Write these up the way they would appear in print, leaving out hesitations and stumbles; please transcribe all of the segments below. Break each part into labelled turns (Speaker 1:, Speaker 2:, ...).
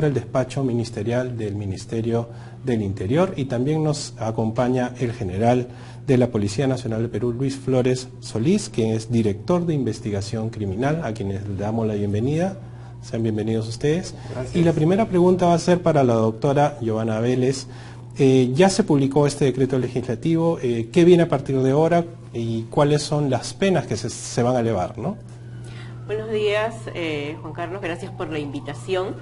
Speaker 1: el despacho ministerial del Ministerio del Interior, y también nos acompaña el general de la Policía Nacional del Perú, Luis Flores Solís, que es director de investigación criminal, a quienes le damos la bienvenida. Sean bienvenidos ustedes.
Speaker 2: Gracias.
Speaker 1: Y la primera pregunta va a ser para la doctora Giovanna Vélez. Ya se publicó este decreto legislativo, ¿qué viene a partir de ahora y cuáles son las penas que se van a elevar, ¿no?
Speaker 3: Buenos días, Juan Carlos, gracias por la invitación.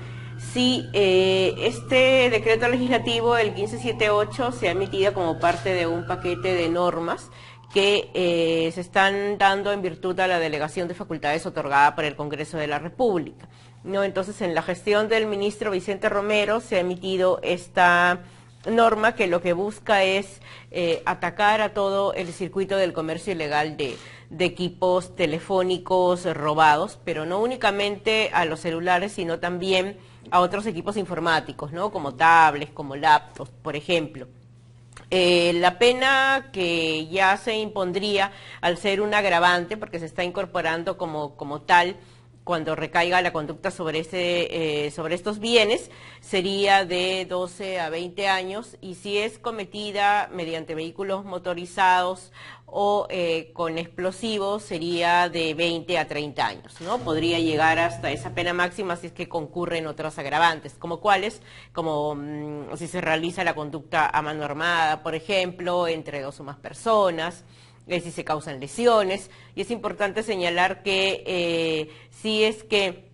Speaker 3: Sí, este decreto legislativo, el 1578, se ha emitido como parte de un paquete de normas que se están dando en virtud a la delegación de facultades otorgada por el Congreso de la República, ¿no? Entonces, en la gestión del ministro Vicente Romero se ha emitido esta norma que lo que busca es atacar a todo el circuito del comercio ilegal de equipos telefónicos robados, pero no únicamente a los celulares, sino también a otros equipos informáticos, ¿no? Como tablets, como laptops, por ejemplo. La pena que ya se impondría al ser un agravante, porque se está incorporando como tal, cuando recaiga la conducta sobre estos bienes, sería de 12 a 20 años, y si es cometida mediante vehículos motorizados o con explosivos, sería de 20 a 30 años, ¿no? Podría llegar hasta esa pena máxima si es que concurren otros agravantes, como cuáles, como si se realiza la conducta a mano armada, por ejemplo, entre dos o más personas, si se causan lesiones. Y es importante señalar que si es que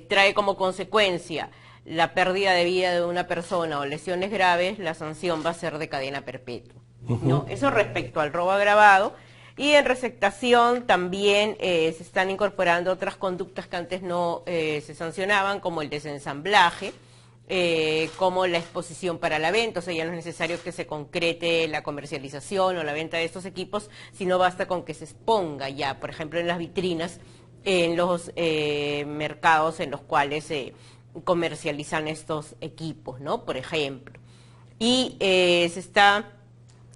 Speaker 3: trae como consecuencia la pérdida de vida de una persona o lesiones graves, la sanción va a ser de cadena perpetua, ¿no? Eso respecto al robo agravado. Y en receptación también se están incorporando otras conductas que antes no se sancionaban, como el desensamblaje, como la exposición para la venta. O sea, ya no es necesario que se concrete la comercialización o la venta de estos equipos, sino basta con que se exponga ya, por ejemplo, en las vitrinas, en los mercados en los cuales se comercializan estos equipos, ¿no? Por ejemplo. Y se está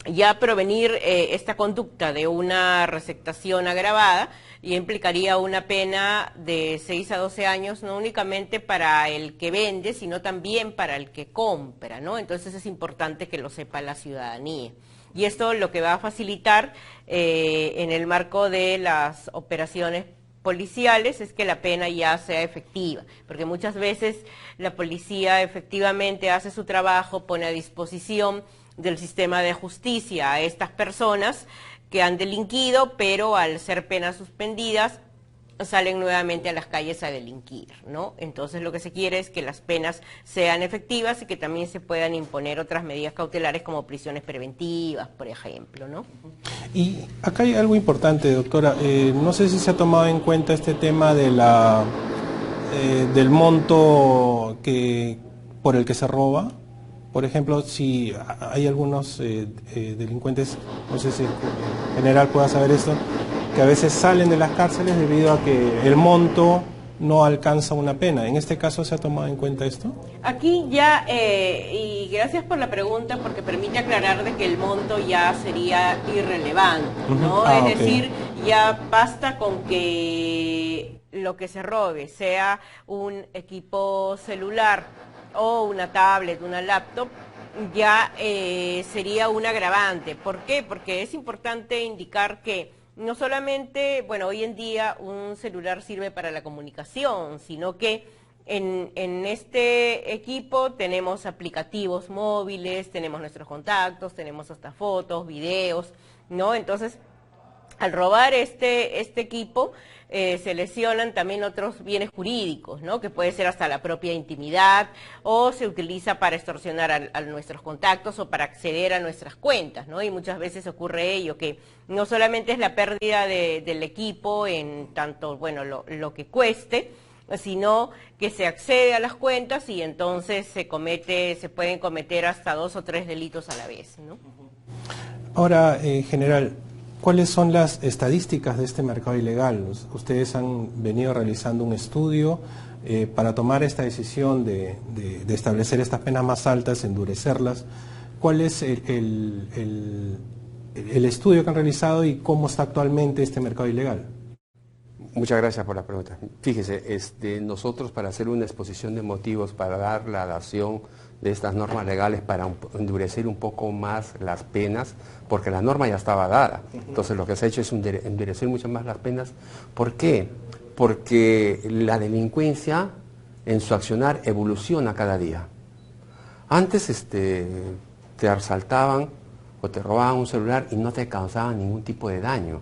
Speaker 3: ya provenir esta conducta de una receptación agravada, y implicaría una pena de 6 a 12 años, no únicamente para el que vende, sino también para el que compra, ¿no? Entonces es importante que lo sepa la ciudadanía. Y esto lo que va a facilitar en el marco de las operaciones policiales es que la pena ya sea efectiva, porque muchas veces la policía efectivamente hace su trabajo, pone a disposición del sistema de justicia a estas personas que han delinquido, pero al ser penas suspendidas salen nuevamente a las calles a delinquir, ¿no? Entonces lo que se quiere es que las penas sean efectivas y que también se puedan imponer otras medidas cautelares como prisiones preventivas, por ejemplo, ¿no?
Speaker 1: Y acá hay algo importante, doctora. No sé si se ha tomado en cuenta este tema de del monto por el que se roba. Por ejemplo, si hay algunos delincuentes, no sé si el general pueda saber esto, que a veces salen de las cárceles debido a que el monto no alcanza una pena. ¿En este caso se ha tomado en cuenta esto?
Speaker 3: Aquí ya, y gracias por la pregunta, porque permite aclarar de que el monto ya sería irrelevante, ¿no? Es decir, ya basta con que lo que se robe sea un equipo celular o una tablet, una laptop, ya sería un agravante. ¿Por qué? Porque es importante indicar que no solamente, bueno, hoy en día un celular sirve para la comunicación, sino que en este equipo tenemos aplicativos móviles, tenemos nuestros contactos, tenemos hasta fotos, videos, ¿no? Entonces, al robar este equipo, se lesionan también otros bienes jurídicos, ¿no? Que puede ser hasta la propia intimidad, o se utiliza para extorsionar a nuestros contactos o para acceder a nuestras cuentas, ¿no? Y muchas veces ocurre ello, que no solamente es la pérdida del equipo en tanto, bueno, lo que cueste, sino que se accede a las cuentas y entonces se pueden cometer hasta 2 o 3 delitos a la vez, ¿no?
Speaker 1: Ahora, general, ¿cuáles son las estadísticas de este mercado ilegal? Ustedes han venido realizando un estudio para tomar esta decisión de establecer estas penas más altas, endurecerlas. ¿Cuál es el estudio que han realizado y cómo está actualmente este mercado ilegal?
Speaker 2: Muchas gracias por la pregunta. Fíjese, nosotros para hacer una exposición de motivos, para dar la dación de estas normas legales, para endurecer un poco más las penas, porque la norma ya estaba dada. Entonces lo que se ha hecho es endurecer mucho más las penas. ¿Por qué? Porque la delincuencia en su accionar evoluciona cada día. Antes te asaltaban o te robaban un celular y no te causaban ningún tipo de daño.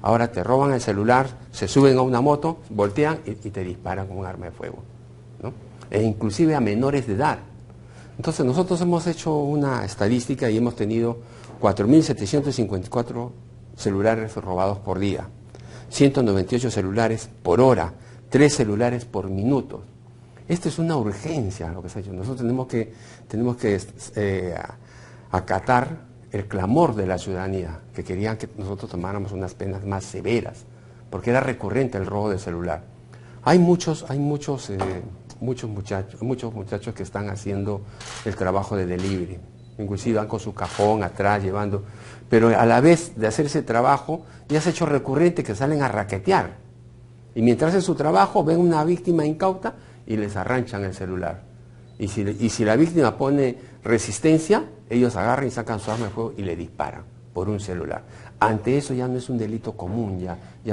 Speaker 2: Ahora te roban el celular, se suben a una moto, voltean y te disparan con un arma de fuego, ¿no? E inclusive a menores de edad. Entonces nosotros hemos hecho una estadística y hemos tenido 4.754 celulares robados por día, 198 celulares por hora, 3 celulares por minuto. Esto es una urgencia lo que se ha hecho. Nosotros tenemos que acatar el clamor de la ciudadanía, que querían que nosotros tomáramos unas penas más severas, porque era recurrente el robo de celular. Hay muchos muchachos que están haciendo el trabajo de delivery, inclusive van con su cajón atrás llevando, pero a la vez de hacer ese trabajo ya se ha hecho recurrente que salen a raquetear, y mientras hacen su trabajo ven una víctima incauta y les arranchan el celular. Y si la víctima pone resistencia, ellos agarran y sacan su arma de fuego y le disparan por un celular. Ante eso ya no es un delito común, ya no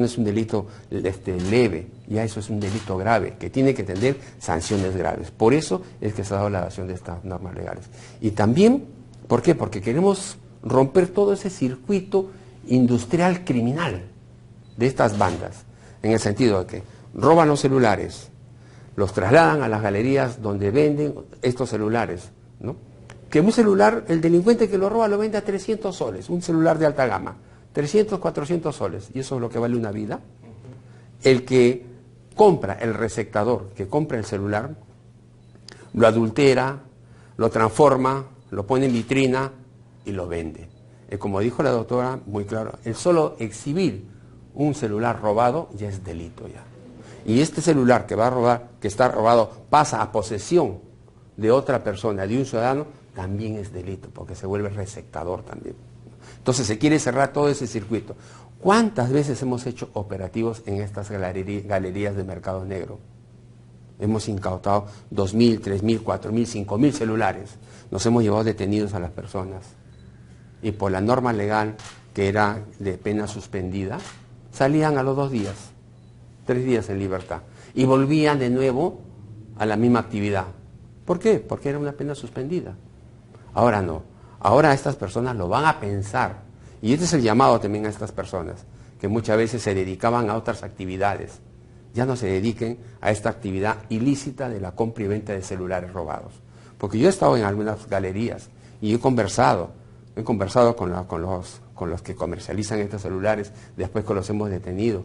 Speaker 2: es un delito leve, ya eso es un delito grave, que tiene que tener sanciones graves. Por eso es que se ha dado la dación de estas normas legales. Y también, ¿por qué? Porque queremos romper todo ese circuito industrial criminal de estas bandas, en el sentido de que roban los celulares, los trasladan a las galerías donde venden estos celulares, ¿no? Que un celular, el delincuente que lo roba lo vende a 300 soles, un celular de alta gama, 300, 400 soles, y eso es lo que vale una vida. El que compra el receptador, que compra el celular, lo adultera, lo transforma, lo pone en vitrina y lo vende. Como dijo la doctora, muy claro, el solo exhibir un celular robado ya es delito ya. Y este celular que va a robar, que está robado, pasa a posesión de otra persona, de un ciudadano, también es delito, porque se vuelve receptador también. Entonces se quiere cerrar todo ese circuito. ¿Cuántas veces hemos hecho operativos en estas galerías de mercado negro? Hemos incautado 2.000, 3.000, 4.000, 5.000 celulares. Nos hemos llevado detenidos a las personas. Y por la norma legal, que era de pena suspendida, salían a los 2 días. 3 días en libertad, y volvían de nuevo a la misma actividad. ¿Por qué? Porque era una pena suspendida. Ahora no, ahora estas personas lo van a pensar, y este es el llamado también a estas personas, que muchas veces se dedicaban a otras actividades, ya no se dediquen a esta actividad ilícita de la compra y venta de celulares robados. Porque yo he estado en algunas galerías, y he conversado con los que comercializan estos celulares, después que los hemos detenido.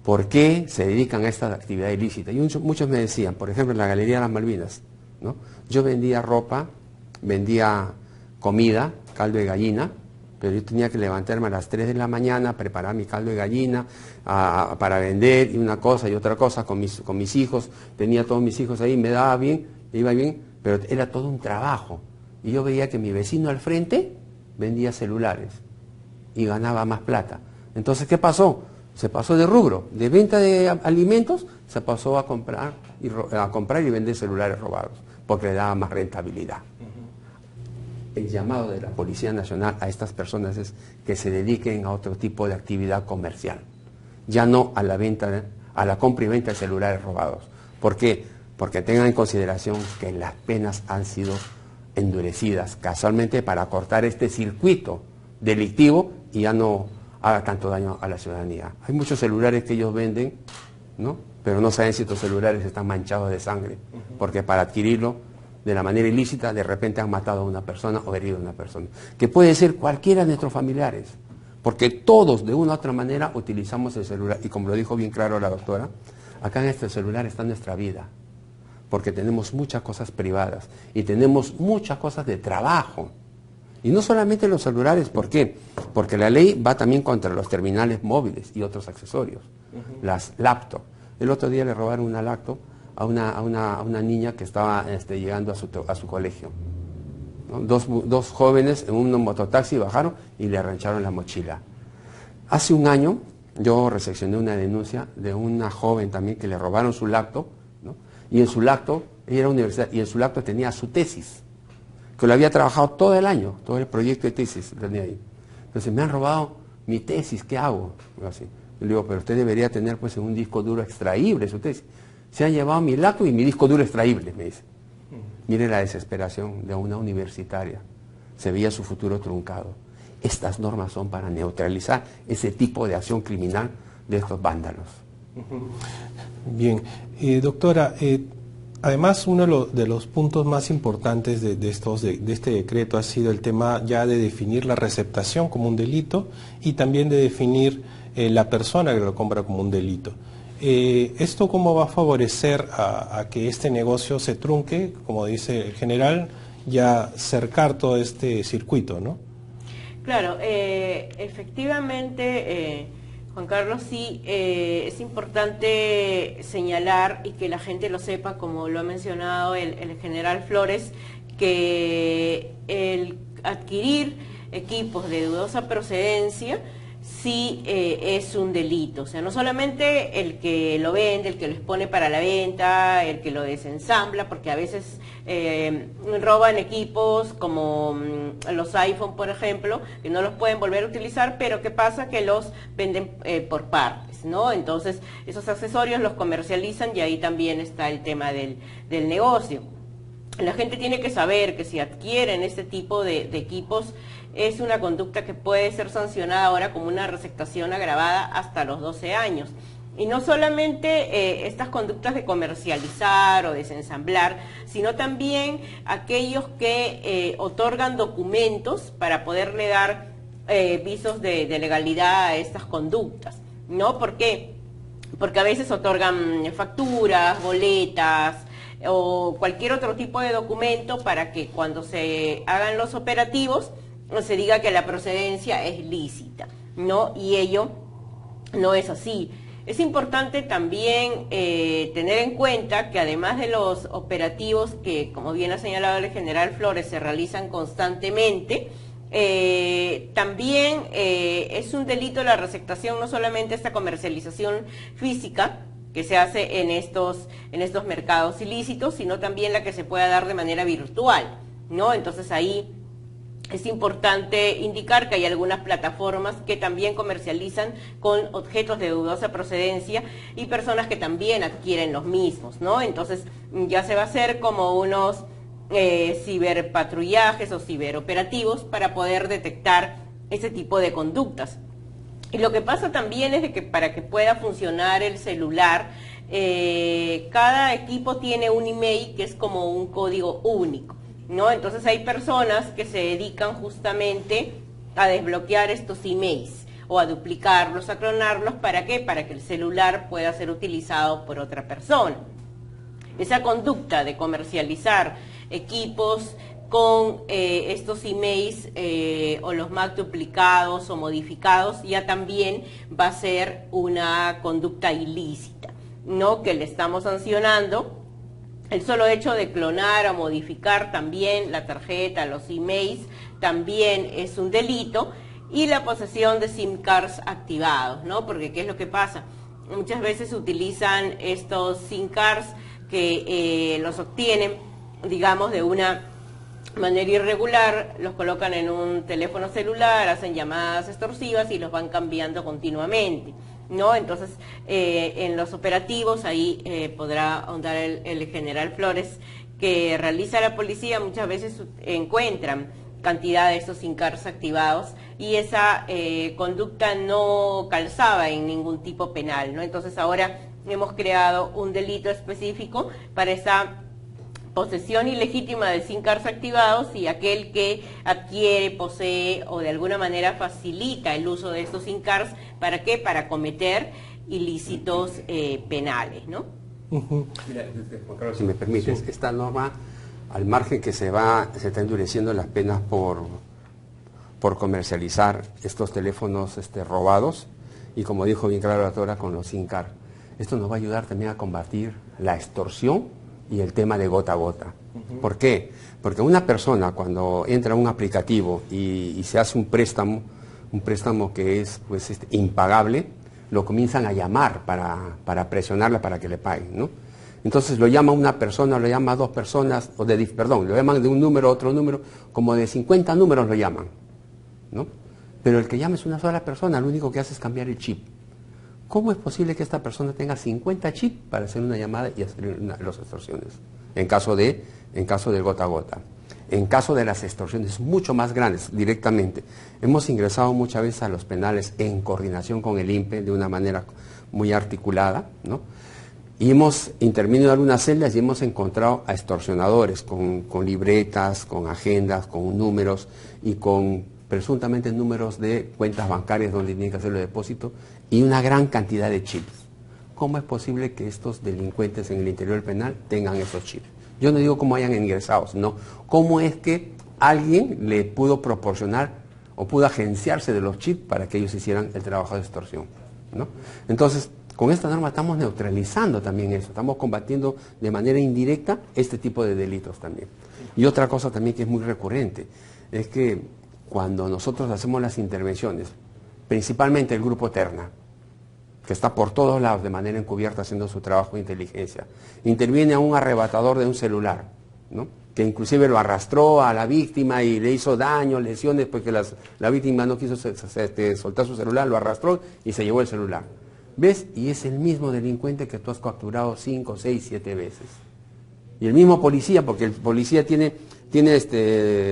Speaker 2: ¿Por qué se dedican a esta actividad ilícita? Y muchos me decían, por ejemplo, en la Galería de las Malvinas, ¿no? Yo vendía ropa, vendía comida, caldo de gallina, pero yo tenía que levantarme a las 3 de la mañana, preparar mi caldo de gallina para vender, y una cosa y otra cosa con mis hijos. Tenía todos mis hijos ahí, me daba bien, me iba bien, pero era todo un trabajo. Y yo veía que mi vecino al frente vendía celulares y ganaba más plata. Entonces, ¿qué pasó? Se pasó de rubro, de venta de alimentos, se pasó a comprar y vender celulares robados, porque le daba más rentabilidad. El llamado de la Policía Nacional a estas personas es que se dediquen a otro tipo de actividad comercial, ya no a la compra y venta de celulares robados. ¿Por qué? Porque tengan en consideración que las penas han sido endurecidas, casualmente para cortar este circuito delictivo y ya no haga tanto daño a la ciudadanía. Hay muchos celulares que ellos venden, ¿no? Pero no saben si estos celulares están manchados de sangre, porque para adquirirlo de la manera ilícita, de repente han matado a una persona o herido a una persona, que puede ser cualquiera de nuestros familiares, porque todos de una u otra manera utilizamos el celular, y como lo dijo bien claro la doctora, acá en este celular está nuestra vida, porque tenemos muchas cosas privadas y tenemos muchas cosas de trabajo. Y no solamente los celulares, ¿por qué? Porque la ley va también contra los terminales móviles y otros accesorios, las laptops. El otro día le robaron una laptop a una niña que estaba llegando a su colegio, ¿no? Dos jóvenes en un mototaxi bajaron y le arrancharon la mochila. Hace un año yo recepcioné una denuncia de una joven también que le robaron su laptop, ¿no? Y en su laptop, ella era universidad, y en su laptop tenía su tesis, que lo había trabajado todo el año, todo el proyecto de tesis tenía ahí. Entonces, me han robado mi tesis, ¿qué hago? Así. Yo le digo, pero usted debería tener pues en un disco duro extraíble su tesis. Se han llevado mi laptop y mi disco duro extraíble, me dice. Mire la desesperación de una universitaria. Se veía su futuro truncado. Estas normas son para neutralizar ese tipo de acción criminal de estos vándalos.
Speaker 1: Bien, doctora, además uno de los puntos más importantes de este decreto ha sido el tema ya de definir la receptación como un delito y también de definir la persona que lo compra como un delito. ¿Esto cómo va a favorecer a que este negocio se trunque, como dice el general, ya cercar todo este circuito, ¿no?
Speaker 3: Claro, efectivamente, Juan Carlos, sí, es importante señalar y que la gente lo sepa, como lo ha mencionado el general Flores, que el adquirir equipos de dudosa procedencia sí es un delito. O sea, no solamente el que lo vende, el que lo expone para la venta, el que lo desensambla, porque a veces roban equipos como los iPhone, por ejemplo, que no los pueden volver a utilizar, pero ¿qué pasa? Que los venden por partes, ¿no? Entonces, esos accesorios los comercializan y ahí también está el tema del negocio. La gente tiene que saber que si adquieren este tipo de equipos, es una conducta que puede ser sancionada ahora como una receptación agravada hasta los 12 años. Y no solamente estas conductas de comercializar o desensamblar, sino también aquellos que otorgan documentos para poderle dar visos de legalidad a estas conductas, ¿no? ¿Por qué? Porque a veces otorgan facturas, boletas o cualquier otro tipo de documento para que cuando se hagan los operativos se diga que la procedencia es lícita, ¿no? Y ello no es así. Es importante también tener en cuenta que además de los operativos que, como bien ha señalado el general Flores, se realizan constantemente, también es un delito la receptación, no solamente esta comercialización física que se hace en estos mercados ilícitos, sino también la que se pueda dar de manera virtual, ¿no? Entonces ahí es importante indicar que hay algunas plataformas que también comercializan con objetos de dudosa procedencia y personas que también adquieren los mismos, ¿no? Entonces ya se va a hacer como unos ciberpatrullajes o ciberoperativos para poder detectar ese tipo de conductas. Y lo que pasa también es de que para que pueda funcionar el celular, cada equipo tiene un email que es como un código único, ¿no? Entonces hay personas que se dedican justamente a desbloquear estos emails o a duplicarlos, a clonarlos. ¿Para qué? Para que el celular pueda ser utilizado por otra persona. Esa conducta de comercializar equipos con estos emails o los Mac duplicados o modificados ya también va a ser una conducta ilícita, ¿no? Que le estamos sancionando. El solo hecho de clonar o modificar también la tarjeta, los emails, también es un delito. Y la posesión de SIM cards activados, ¿no? Porque ¿qué es lo que pasa? Muchas veces utilizan estos SIM cards que los obtienen, digamos, de una manera irregular, los colocan en un teléfono celular, hacen llamadas extorsivas y los van cambiando continuamente, ¿no? Entonces, en los operativos, ahí podrá ahondar el general Flores, que realiza la policía, muchas veces encuentran cantidad de estos SIM cards activados y esa conducta no calzaba en ningún tipo penal, ¿no? Entonces ahora hemos creado un delito específico para esa posesión ilegítima de SIM cards activados y aquel que adquiere, posee o de alguna manera facilita el uso de estos SIM cards. ¿Para qué? Para cometer ilícitos penales, ¿no?
Speaker 2: Mira, Juan Carlos, si me permites, sí. Esta norma, al margen que se está endureciendo las penas por comercializar estos teléfonos robados, y como dijo bien claro la doctora, con los SIM cards, esto nos va a ayudar también a combatir la extorsión y el tema de gota a gota. ¿Por qué? Porque una persona cuando entra a un aplicativo y se hace un préstamo que es pues impagable, lo comienzan a llamar para presionarla para que le paguen, ¿no? Entonces lo llama una persona, lo llama dos personas, lo llaman de un número a otro número, como de 50 números lo llaman, ¿no? Pero el que llama es una sola persona, lo único que hace es cambiar el chip. ¿Cómo es posible que esta persona tenga 50 chips para hacer una llamada y hacer las extorsiones? En caso del gota a gota. En caso de las extorsiones mucho más grandes, directamente. Hemos ingresado muchas veces a los penales en coordinación con el INPE de una manera muy articulada, ¿no? Y hemos intervenido en algunas celdas y hemos encontrado a extorsionadores con libretas, con agendas, con números y con presuntamente números de cuentas bancarias donde tienen que hacer los depósitos y una gran cantidad de chips. ¿Cómo es posible que estos delincuentes en el interior del penal tengan esos chips? Yo no digo cómo hayan ingresado, sino cómo es que alguien le pudo proporcionar o pudo agenciarse de los chips para que ellos hicieran el trabajo de extorsión, ¿no? Entonces, con esta norma estamos neutralizando también eso, estamos combatiendo de manera indirecta este tipo de delitos también. Y otra cosa también que es muy recurrente, es que cuando nosotros hacemos las intervenciones, principalmente el grupo Terna, que está por todos lados de manera encubierta haciendo su trabajo de inteligencia, interviene a un arrebatador de un celular, ¿no? Que inclusive lo arrastró a la víctima y le hizo daño, lesiones, porque la víctima no quiso soltar su celular, lo arrastró y se llevó el celular. ¿Ves? Y es el mismo delincuente que tú has capturado 5, 6, 7 veces. Y el mismo policía, porque el policía tiene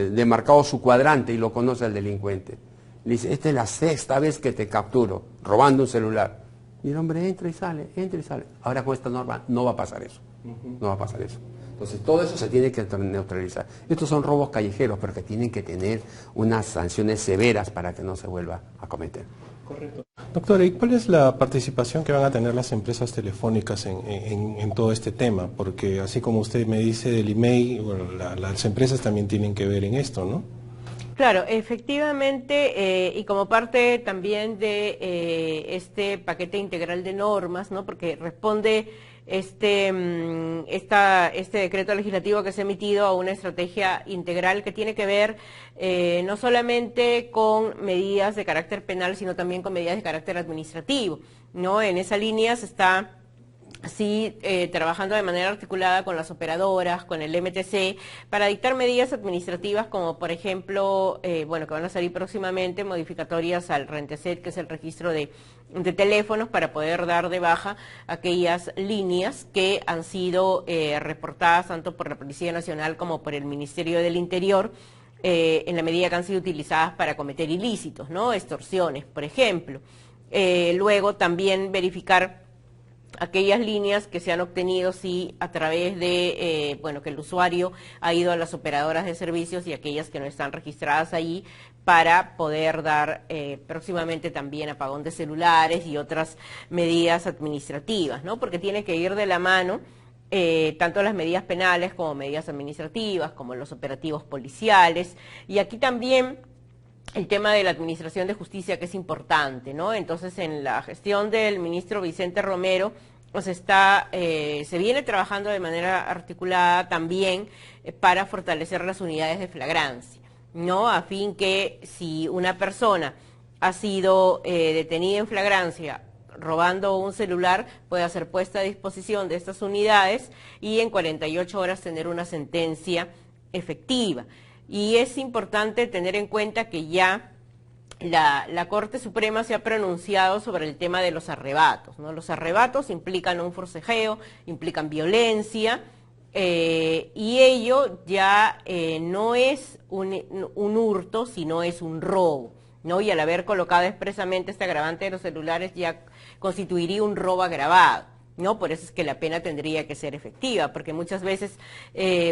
Speaker 2: demarcado su cuadrante y lo conoce al delincuente. Le dice, esta es la 6ª vez que te capturo, robando un celular. Y el hombre entra y sale, entra y sale. Ahora con esta norma no va a pasar eso. No va a pasar eso. Entonces todo eso se tiene que neutralizar. Estos son robos callejeros, pero que tienen que tener unas sanciones severas para que no se vuelva a cometer.
Speaker 1: Correcto. Doctora, ¿y cuál es la participación que van a tener las empresas telefónicas en todo este tema? Porque así como usted me dice del email, bueno, las empresas también tienen que ver en esto, ¿no?
Speaker 3: Claro, efectivamente, y como parte también de este paquete integral de normas, ¿no? Porque responde este decreto legislativo que se ha emitido a una estrategia integral que tiene que ver no solamente con medidas de carácter penal, sino también con medidas de carácter administrativo, ¿no? En esa línea se está trabajando de manera articulada con las operadoras, con el MTC, para dictar medidas administrativas como, por ejemplo, que van a salir próximamente, modificatorias al RENTESET, que es el registro de teléfonos, para poder dar de baja aquellas líneas que han sido reportadas tanto por la Policía Nacional como por el Ministerio del Interior, en la medida que han sido utilizadas para cometer ilícitos, ¿no? Extorsiones, por ejemplo. Luego también verificar aquellas líneas que se han obtenido a través de, que el usuario ha ido a las operadoras de servicios y aquellas que no están registradas allí, para poder dar próximamente también apagón de celulares y otras medidas administrativas, ¿no? Porque tiene que ir de la mano tanto las medidas penales como medidas administrativas, como los operativos policiales, y aquí también el tema de la administración de justicia, que es importante, ¿no? Entonces, en la gestión del ministro Vicente Romero, pues se viene trabajando de manera articulada también para fortalecer las unidades de flagrancia, ¿no? A fin que si una persona ha sido detenida en flagrancia robando un celular, pueda ser puesta a disposición de estas unidades y en 48 horas tener una sentencia efectiva. Y es importante tener en cuenta que ya la Corte Suprema se ha pronunciado sobre el tema de los arrebatos, ¿no? Los arrebatos implican un forcejeo, implican violencia, y ello ya no es un hurto, sino es un robo, ¿no? Y al haber colocado expresamente este agravante de los celulares, ya constituiría un robo agravado, ¿no? Por eso es que la pena tendría que ser efectiva, porque muchas veces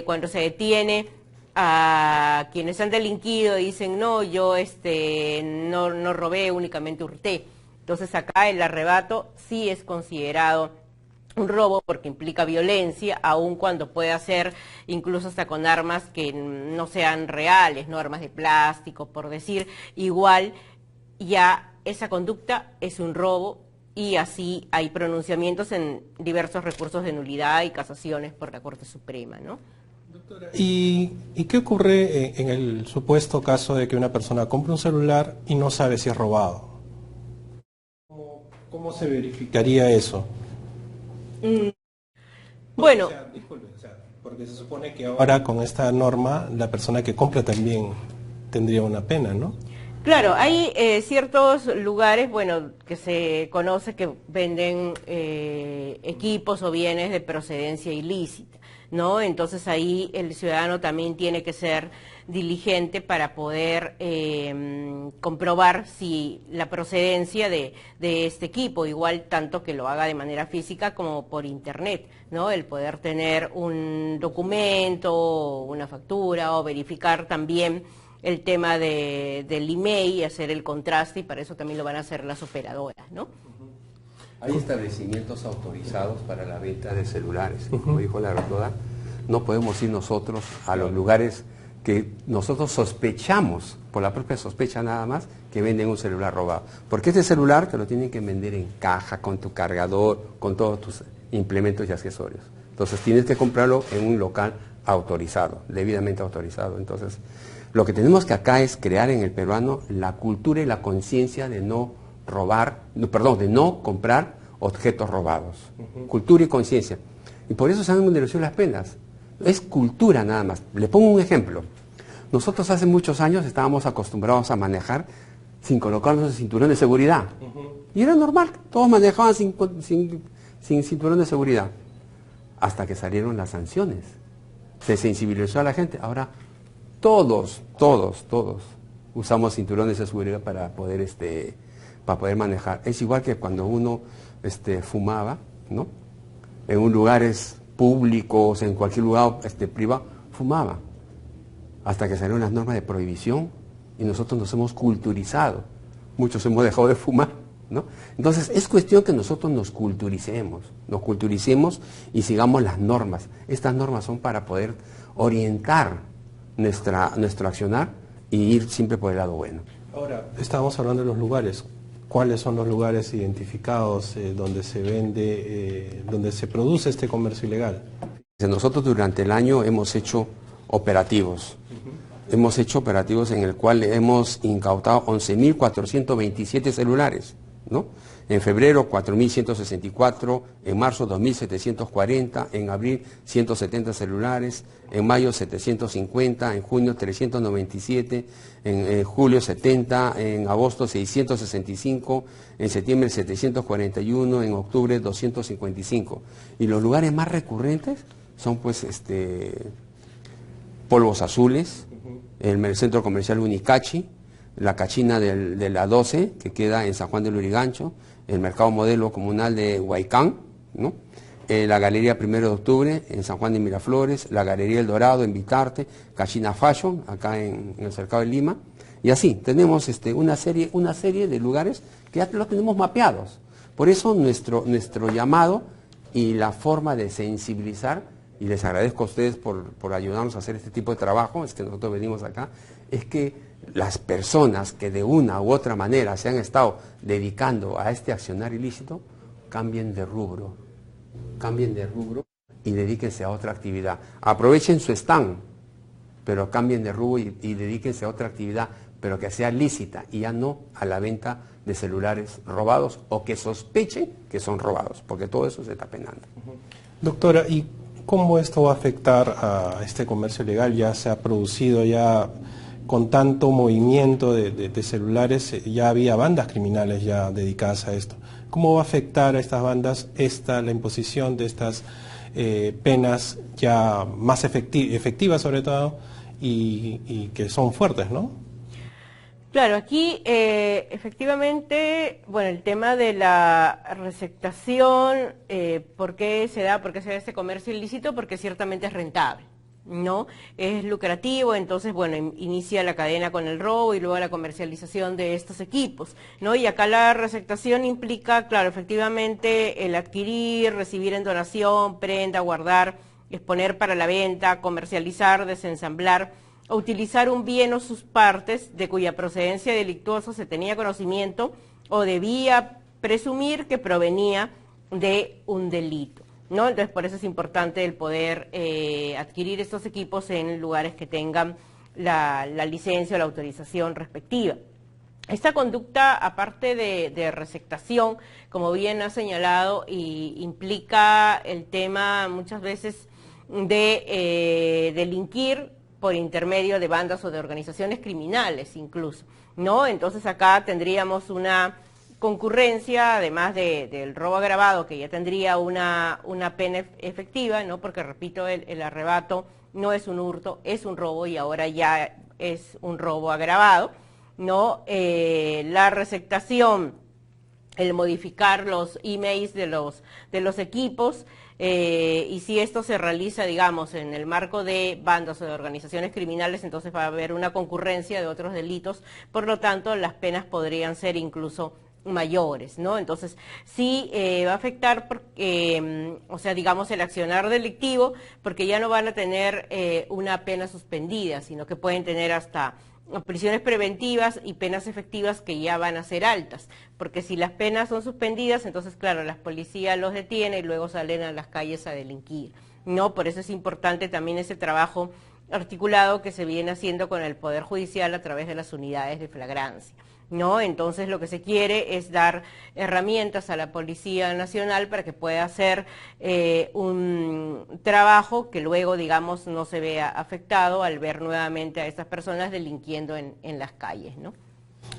Speaker 3: cuando se detiene a quienes han delinquido dicen, no, yo no robé, únicamente hurté. Entonces acá el arrebato sí es considerado un robo porque implica violencia, aun cuando pueda ser incluso hasta con armas que no sean reales, no armas de plástico, por decir. Igual ya esa conducta es un robo, y así hay pronunciamientos en diversos recursos de nulidad y casaciones por la Corte Suprema, ¿no?
Speaker 1: Doctora, ¿y qué ocurre en el supuesto caso de que una persona compre un celular y no sabe si es robado? ¿Cómo ¿Cómo se verificaría eso?
Speaker 3: Bueno,
Speaker 1: O sea, disculpe, o sea, porque se supone que ahora con esta norma la persona que compra también tendría una pena, ¿no?
Speaker 3: claro, hay ciertos lugares, bueno, que se conoce que venden equipos o bienes de procedencia ilícita, ¿no? Entonces ahí el ciudadano también tiene que ser diligente para poder comprobar si la procedencia de este equipo, igual tanto que lo haga de manera física como por internet, ¿no? El poder tener un documento, una factura o verificar también el tema del email y hacer el contraste, y para eso también lo van a hacer las operadoras, ¿no?
Speaker 2: Hay establecimientos autorizados para la venta de celulares. Como dijo la doctora, no podemos ir nosotros a los lugares que nosotros sospechamos, por la propia sospecha nada más, que venden un celular robado. Porque este celular te lo tienen que vender en caja, con tu cargador, con todos tus implementos y accesorios. Entonces tienes que comprarlo en un local autorizado, debidamente autorizado. Entonces, lo que tenemos que acá es crear en el peruano la cultura y la conciencia de no robar, de no comprar objetos robados. Cultura y conciencia. Y por eso se han endurecido las penas. Es cultura nada más. Le pongo un ejemplo. Nosotros hace muchos años estábamos acostumbrados a manejar sin colocarnos el cinturón de seguridad. Y era normal, todos manejaban sin cinturón de seguridad. Hasta que salieron las sanciones. Se sensibilizó a la gente. Ahora todos usamos cinturones de seguridad para poder manejar. Es igual que cuando uno fumaba, ¿no? En un lugares públicos, en cualquier lugar privado, fumaba. Hasta que salieron las normas de prohibición y nosotros nos hemos culturizado. Muchos hemos dejado de fumar, ¿no? Entonces es cuestión que nosotros nos culturicemos y sigamos las normas. Estas normas son para poder orientar nuestro accionar y ir siempre por el lado bueno.
Speaker 1: Ahora, estábamos hablando de los lugares. ¿Cuáles son los lugares identificados donde se vende, donde se produce este comercio ilegal?
Speaker 2: Nosotros durante el año hemos hecho operativos. Hemos hecho operativos en el cual hemos incautado 11.427 celulares, ¿no? En febrero 4.164, en marzo 2.740, en abril 170 celulares, en mayo 750, en junio 397, en julio 70, en agosto 665, en septiembre 741, en octubre 255. Y los lugares más recurrentes son pues Polvos Azules, el centro comercial Unicachi, la Cachina de la 12, que queda en San Juan del Lurigancho, el mercado modelo comunal de Huaycán, ¿no? La Galería 1 de Octubre en San Juan de Miraflores, la Galería El Dorado en Vitarte, Cachina Fashion, acá en el Cercado de Lima, y así, tenemos una serie de lugares que ya los tenemos mapeados. Por eso nuestro llamado y la forma de sensibilizar, y les agradezco a ustedes por ayudarnos a hacer este tipo de trabajo, es que nosotros venimos acá, es que las personas que de una u otra manera se han estado dedicando a este accionar ilícito, cambien de rubro y dedíquense a otra actividad. Aprovechen su stand, pero cambien de rubro y dedíquense a otra actividad, pero que sea lícita y ya no a la venta de celulares robados o que sospechen que son robados, porque todo eso se está penando.
Speaker 1: Doctora, ¿y cómo esto va a afectar a este comercio ilegal? Ya se ha producido ya con tanto movimiento de celulares, ya había bandas criminales ya dedicadas a esto. ¿Cómo va a afectar a estas bandas la imposición de estas penas ya más efectivas sobre todo y que son fuertes, ¿no?
Speaker 3: Claro, aquí efectivamente, bueno, el tema de la receptación, ¿por qué se da este comercio ilícito? Porque ciertamente es rentable, ¿no? Es lucrativo, entonces, bueno, inicia la cadena con el robo y luego la comercialización de estos equipos, ¿no? Y acá la receptación implica, claro, efectivamente el adquirir, recibir en donación, prenda, guardar, exponer para la venta, comercializar, desensamblar, o utilizar un bien o sus partes de cuya procedencia delictuosa se tenía conocimiento o debía presumir que provenía de un delito, ¿no? Entonces, por eso es importante el poder adquirir estos equipos en lugares que tengan la licencia o la autorización respectiva. Esta conducta, aparte de receptación, como bien ha señalado, implica el tema muchas veces de delinquir por intermedio de bandas o de organizaciones criminales incluso, ¿no? Entonces acá tendríamos una concurrencia, además del robo agravado, que ya tendría una pena efectiva, ¿no? Porque, repito, el arrebato no es un hurto, es un robo y ahora ya es un robo agravado, ¿no? La receptación, el modificar los emails de los equipos, y si esto se realiza, digamos, en el marco de bandas o de organizaciones criminales, entonces va a haber una concurrencia de otros delitos, por lo tanto las penas podrían ser incluso mayores, ¿no? Entonces sí va a afectar, porque, o sea, digamos, el accionar delictivo, porque ya no van a tener una pena suspendida, sino que pueden tener hasta prisiones preventivas y penas efectivas que ya van a ser altas, porque si las penas son suspendidas, entonces claro, la policía los detiene y luego salen a las calles a delinquir, ¿no? Por eso es importante también ese trabajo articulado que se viene haciendo con el Poder Judicial a través de las unidades de flagrancia, ¿no? Entonces lo que se quiere es dar herramientas a la Policía Nacional para que pueda hacer un trabajo que luego, digamos, no se vea afectado al ver nuevamente a estas personas delinquiendo en las calles, ¿no?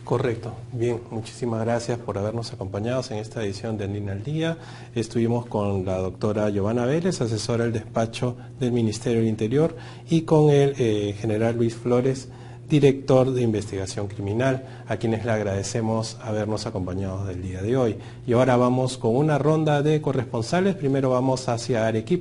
Speaker 1: Correcto. Bien, muchísimas gracias por habernos acompañado en esta edición de Andina al Día. Estuvimos con la doctora Giovanna Vélez, asesora del despacho del Ministerio del Interior, y con el general Luis Flores, director de investigación criminal, a quienes le agradecemos habernos acompañado del día de hoy. Y ahora vamos con una ronda de corresponsales. Primero vamos hacia Arequipa.